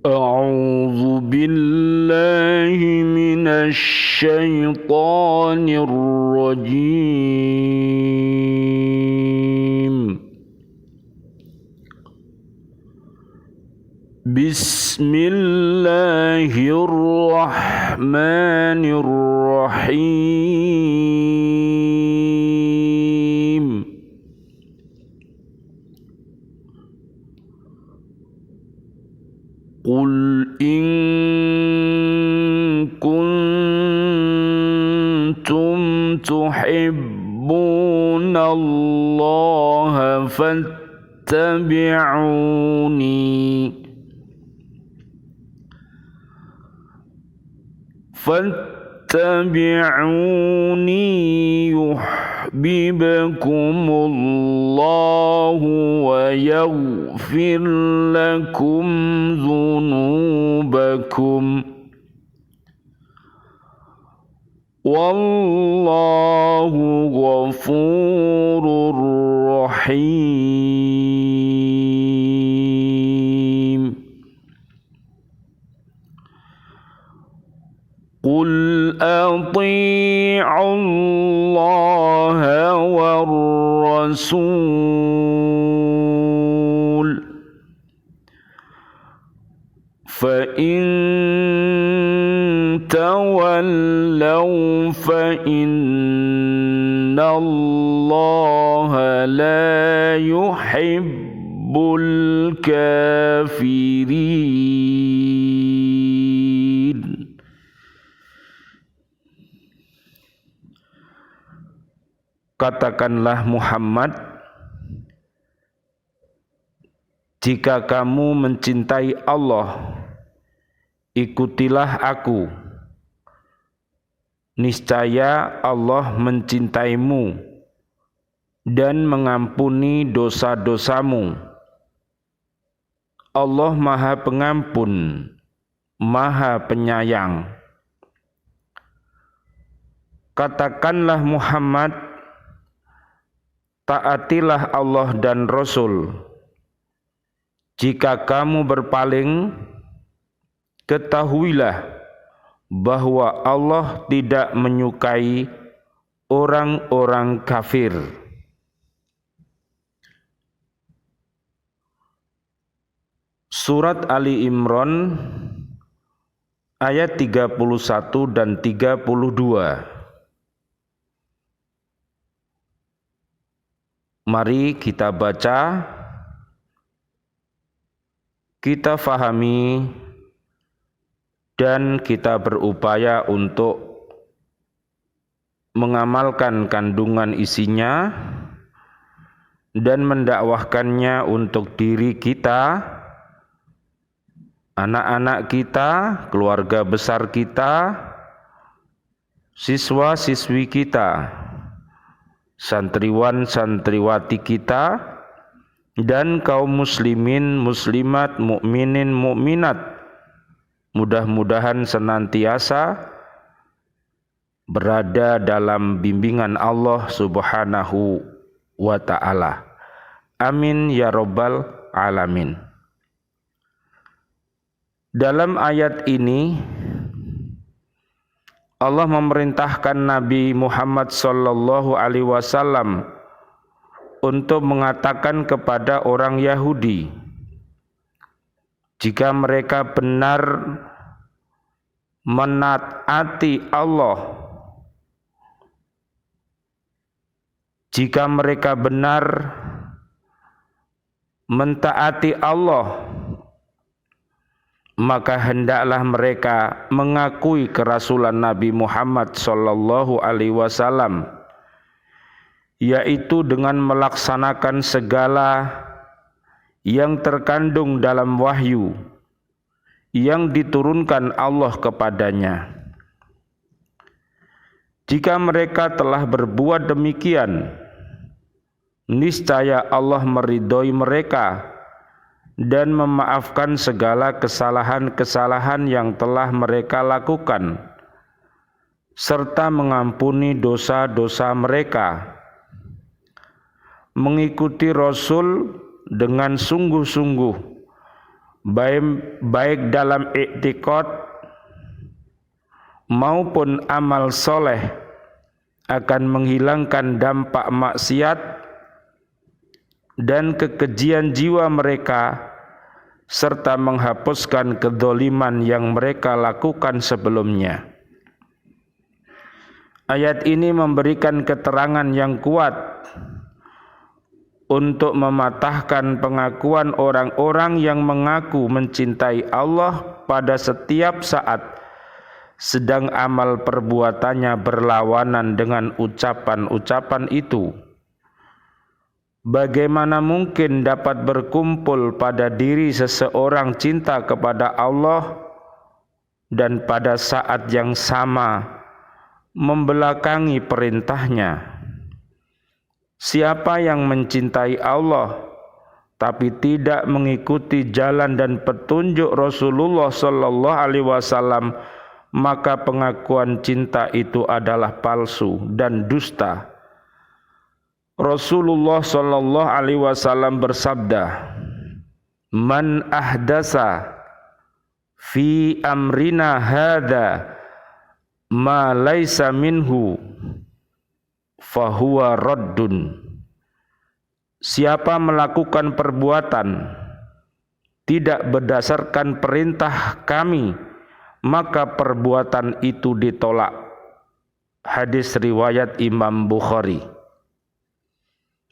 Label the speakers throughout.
Speaker 1: أعوذ بالله من الشيطان الرجيم. بسم الله الرحمن الرحيم. قل إن كنتم تحبون الله فاتبعوني يحببكم الله ويغفر لكم ذنوبكم والله غفور رحيم. قل أطيعوا الله والرسول فإن تولوا فإن الله لا يحب الكافرين. Katakanlah Muhammad, jika kamu mencintai Allah, ikutilah aku. Niscaya Allah mencintaimu dan mengampuni dosa-dosamu. Allah Maha Pengampun, Maha Penyayang. Katakanlah Muhammad, taatilah Allah dan Rasul. Jika kamu berpaling, ketahuilah bahwa Allah tidak menyukai orang-orang kafir. Surat Ali Imran ayat 31 dan 32. Mari kita baca, kita fahami, dan kita berupaya untuk mengamalkan kandungan isinya dan mendakwahkannya untuk diri kita, anak-anak kita, keluarga besar kita, siswa-siswi kita, santriwan santriwati kita, dan kaum muslimin muslimat, mukminin mukminat, mudah-mudahan senantiasa berada dalam bimbingan Allah Subhanahu wa ta'ala. Amin ya rabbal alamin. Dalam ayat ini Allah memerintahkan Nabi Muhammad sallallahu alaihi wasallam untuk mengatakan kepada orang Yahudi, jika mereka benar menaati Allah, jika mereka benar mentaati Allah, maka hendaklah mereka mengakui kerasulan Nabi Muhammad sallallahu alaihi wasallam, yaitu dengan melaksanakan segala yang terkandung dalam wahyu yang diturunkan Allah kepadanya. Jika mereka telah berbuat demikian, niscaya Allah meridhoi mereka dan memaafkan segala kesalahan-kesalahan yang telah mereka lakukan, serta mengampuni dosa-dosa mereka. Mengikuti Rasul dengan sungguh-sungguh baik dalam i'tiqad maupun amal soleh, akan menghilangkan dampak maksiat dan kekejian jiwa mereka, serta menghapuskan kedzaliman yang mereka lakukan sebelumnya. Ayat ini memberikan keterangan yang kuat untuk mematahkan pengakuan orang-orang yang mengaku mencintai Allah pada setiap saat, sedang amal perbuatannya berlawanan dengan ucapan-ucapan itu. Bagaimana mungkin dapat berkumpul pada diri seseorang cinta kepada Allah dan pada saat yang sama membelakangi perintahnya? Siapa yang mencintai Allah tapi tidak mengikuti jalan dan petunjuk Rasulullah sallallahu alaihi wasallam, maka pengakuan cinta itu adalah palsu dan dusta. Rasulullah sallallahu alaihi wasallam bersabda, "Man ahdasa fi amrina hadza ma laisa minhu fahuwa raddun." Siapa melakukan perbuatan tidak berdasarkan perintah kami, maka perbuatan itu ditolak. Hadis riwayat Imam Bukhari.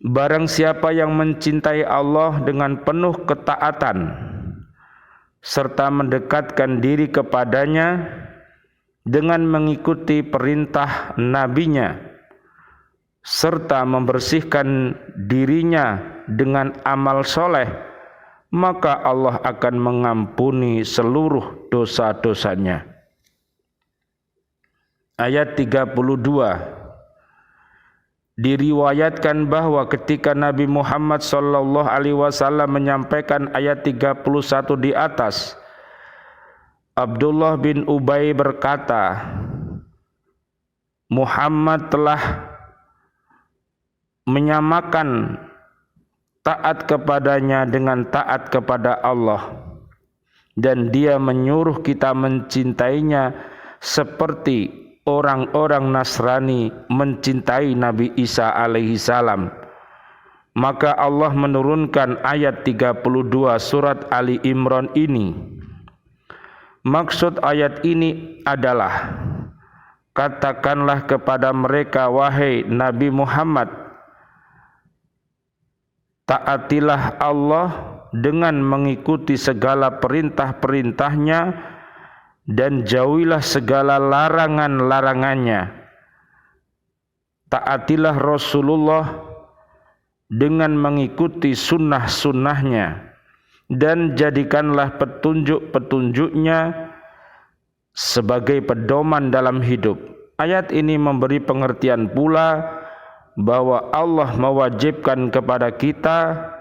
Speaker 1: Barang siapa yang mencintai Allah dengan penuh ketaatan serta mendekatkan diri kepadanya dengan mengikuti perintah nabinya serta membersihkan dirinya dengan amal soleh, maka Allah akan mengampuni seluruh dosa-dosanya. Ayat 32. Diriwayatkan bahwa ketika Nabi Muhammad sallallahu alaihi wasallam menyampaikan ayat 31 di atas, Abdullah bin Ubay berkata, Muhammad telah menyamakan taat kepadanya dengan taat kepada Allah, dan dia menyuruh kita mencintainya seperti orang-orang Nasrani mencintai Nabi Isa alaihi salam. Maka Allah menurunkan ayat 32 surat Ali Imran ini. Maksud ayat ini adalah, katakanlah kepada mereka, wahai Nabi Muhammad, taatilah Allah dengan mengikuti segala perintah-perintahnya dan jauhilah segala larangan-larangannya. Taatilah Rasulullah dengan mengikuti sunnah-sunnahnya dan jadikanlah petunjuk-petunjuknya sebagai pedoman dalam hidup. Ayat ini memberi pengertian pula bahwa Allah mewajibkan kepada kita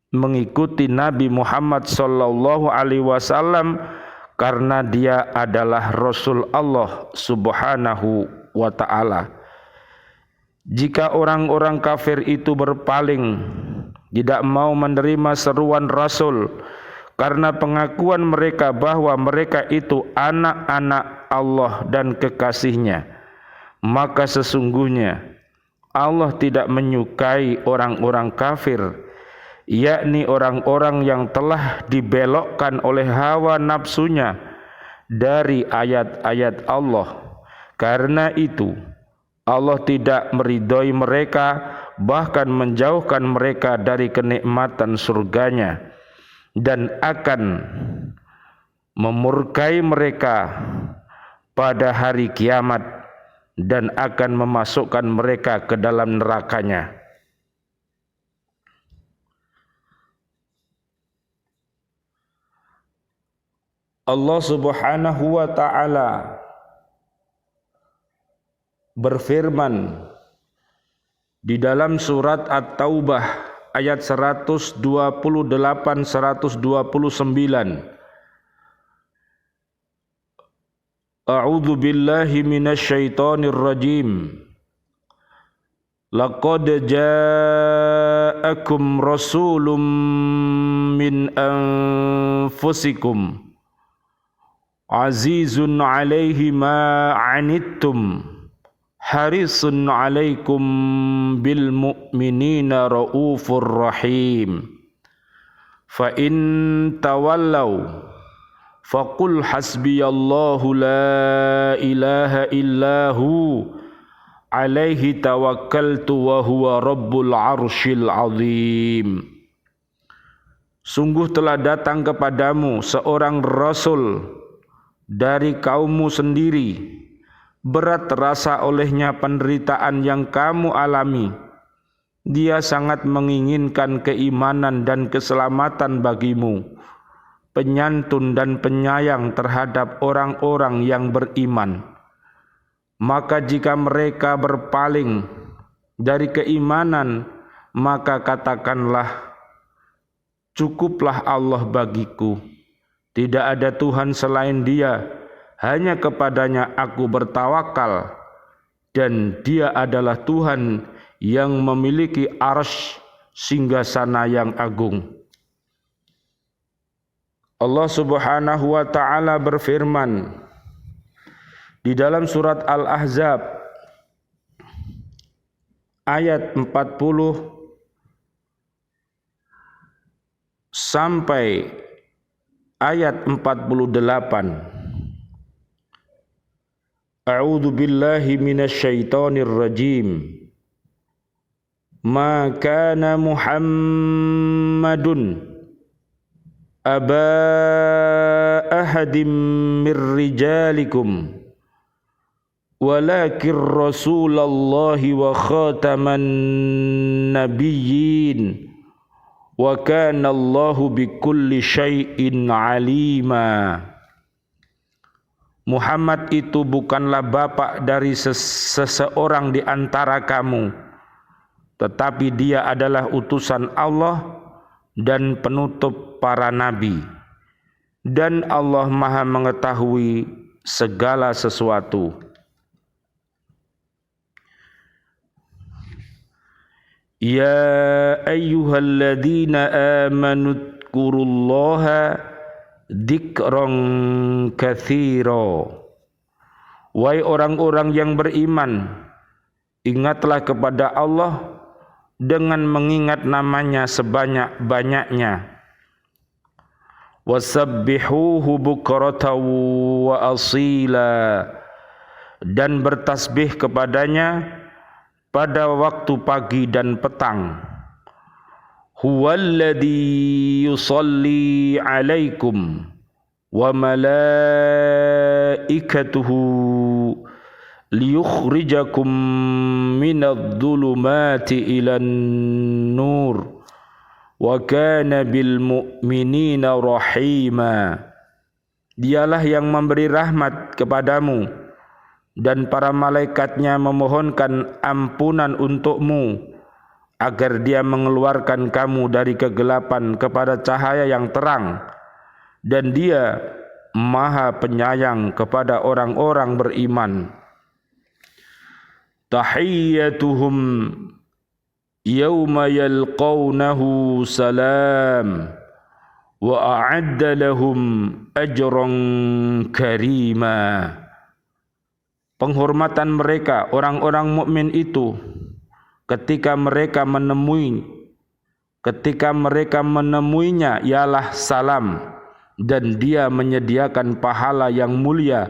Speaker 1: mengikuti Nabi Muhammad sallallahu alaihi wasallam karena dia adalah Rasul Allah subhanahu wa ta'ala. Jika orang-orang kafir itu berpaling, tidak mau menerima seruan Rasul karena pengakuan mereka bahwa mereka itu anak-anak Allah dan kekasihnya, maka sesungguhnya Allah tidak menyukai orang-orang kafir, yakni orang-orang yang telah dibelokkan oleh hawa nafsunya dari ayat-ayat Allah. Karena itu Allah tidak meridhoi mereka, bahkan menjauhkan mereka dari kenikmatan surganya, dan akan memurkai mereka pada hari kiamat dan akan memasukkan mereka ke dalam nerakanya. Allah subhanahu wa ta'ala berfirman di dalam surat At-Taubah ayat 128-129, A'udzu billahi minasyaitonir rajim. laqad ja'akum rasulun min anfusikum azizun 'alaihi ma 'anittum harisun 'alaikum bil mu'minina raufur rahim fa in tawallaw faqul hasbiyallahu la ilaha illahu alaihi tawakkaltu wa huwa rabbul arsyil azim. Sungguh telah datang kepadamu seorang rasul dari kaummu sendiri, berat terasa olehnya penderitaan yang kamu alami. Dia sangat menginginkan keimanan dan keselamatan bagimu, penyantun dan penyayang terhadap orang-orang yang beriman. Maka jika mereka berpaling dari keimanan, maka katakanlah, cukuplah Allah bagiku, tidak ada Tuhan selain Dia, hanya kepadanya aku bertawakal, dan Dia adalah Tuhan yang memiliki arsy singgasana yang agung. Allah Subhanahu wa ta'ala berfirman di dalam surat Al-Ahzab ayat 40 sampai ayat 48. A'udzu billahi minasyaitonir rajim. Ma kana Muhammadun aba ahadim mir rijalikum walakin rasulallahi wa khataman nabiyyin wa kana Allahu bikulli syai'in alima. Muhammad itu bukanlah bapak dari seseorang di antara kamu, tetapi dia adalah utusan Allah dan penutup para nabi, dan Allah Maha mengetahui segala sesuatu. Ya ayyuhalladzina amanu dzkurullaha dzikran katsira. Wahai orang-orang yang beriman, ingatlah kepada Allah dengan mengingat namanya sebanyak-banyaknya. Wasabbihuhu bukratan wa asila, dan bertasbih kepadanya pada waktu pagi dan petang. Huwallazi yusalli alaikum wa malaikatuhu liyukhrijakum minadh-dhulumati ilan nur wa kana bil mu'minina rahima. Dialah yang memberi rahmat kepadamu, dan para malaikatnya memohonkan ampunan untukmu, agar dia mengeluarkan kamu dari kegelapan kepada cahaya yang terang, dan dia Maha penyayang kepada orang-orang beriman. Tahiyyatuhum yawma yalqawnahu salam wa a'adda lahum ajran karima. Penghormatan mereka orang-orang mukmin itu ketika mereka menemuinya ialah salam, dan dia menyediakan pahala yang mulia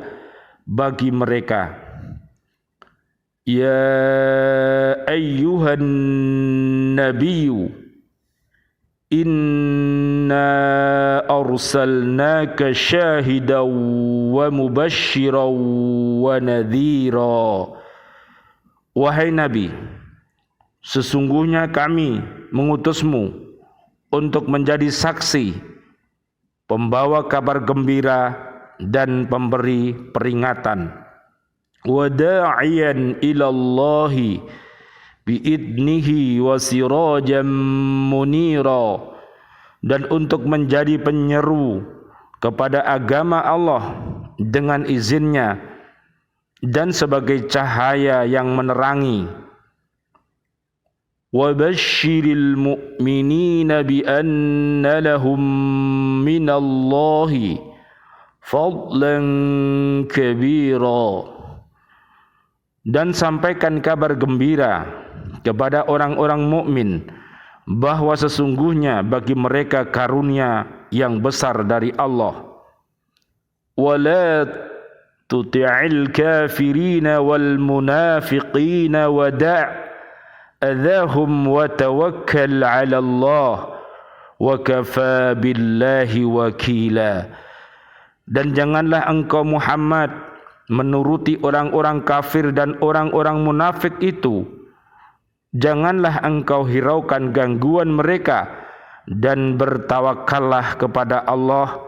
Speaker 1: bagi mereka. Ya ayyuhan nabiyyu inna arsalnaka syahidan wa mubasysyiran wa nadhira. Wahai Nabi, sesungguhnya kami mengutusmu untuk menjadi saksi, pembawa kabar gembira dan pemberi peringatan. Wa da'iyan ilallahi biidnihi wa sirajan munira, dan untuk menjadi penyeru kepada agama Allah dengan izinnya dan sebagai cahaya yang menerangi. Wabashshiril mu'minina bi anna lahum minallahi fadlan kabira. Dan sampaikan kabar gembira kepada orang-orang mukmin bahwa sesungguhnya bagi mereka karunia yang besar dari Allah. Wala tuti'il kafirina wal munafiqina wada' adahum wa tawakkal 'ala Allah wa kafa billahi wakila. Dan janganlah engkau Muhammad menuruti orang-orang kafir dan orang-orang munafik itu. Janganlah engkau hiraukan gangguan mereka dan bertawakallah kepada Allah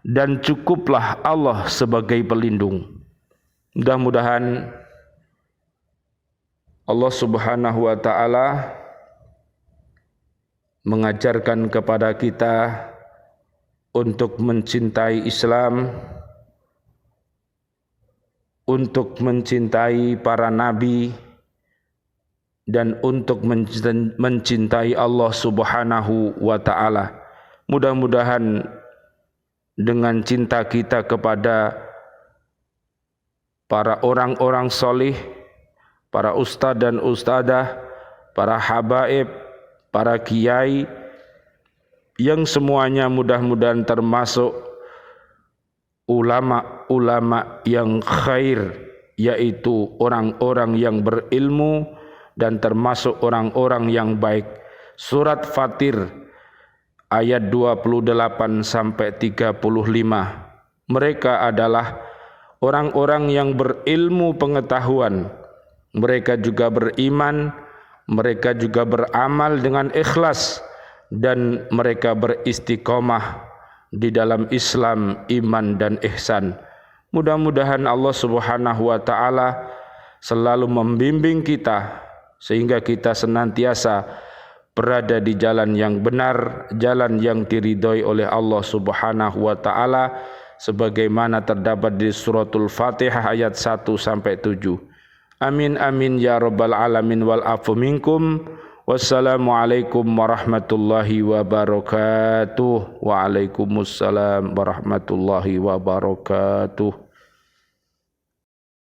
Speaker 1: dan cukuplah Allah sebagai pelindung. Mudah-mudahan Allah Subhanahu wa taala mengajarkan kepada kita untuk mencintai Islam, untuk mencintai para nabi, dan untuk mencintai Allah Subhanahu wa taala. Mudah-mudahan dengan cinta kita kepada para orang-orang soleh, para ustadz dan ustadzah, para habaib, para kiai, yang semuanya mudah-mudahan termasuk ulama-ulama yang khair, yaitu orang-orang yang berilmu dan termasuk orang-orang yang baik. Surat Fatir ayat 28 sampai 35. Mereka adalah orang-orang yang berilmu pengetahuan. Mereka juga beriman, mereka juga beramal dengan ikhlas, dan mereka beristiqomah di dalam Islam, iman dan ihsan. Mudah-mudahan Allah Subhanahu wa taala selalu membimbing kita sehingga kita senantiasa berada di jalan yang benar, jalan yang diridhoi oleh Allah Subhanahu wa taala sebagaimana terdapat di suratul Fatihah ayat 1 sampai 7. Amin amin ya rabbal alamin wal afu minkum. Wassalamualaikum warahmatullahi wabarakatuh. Waalaikumsalam warahmatullahi wabarakatuh.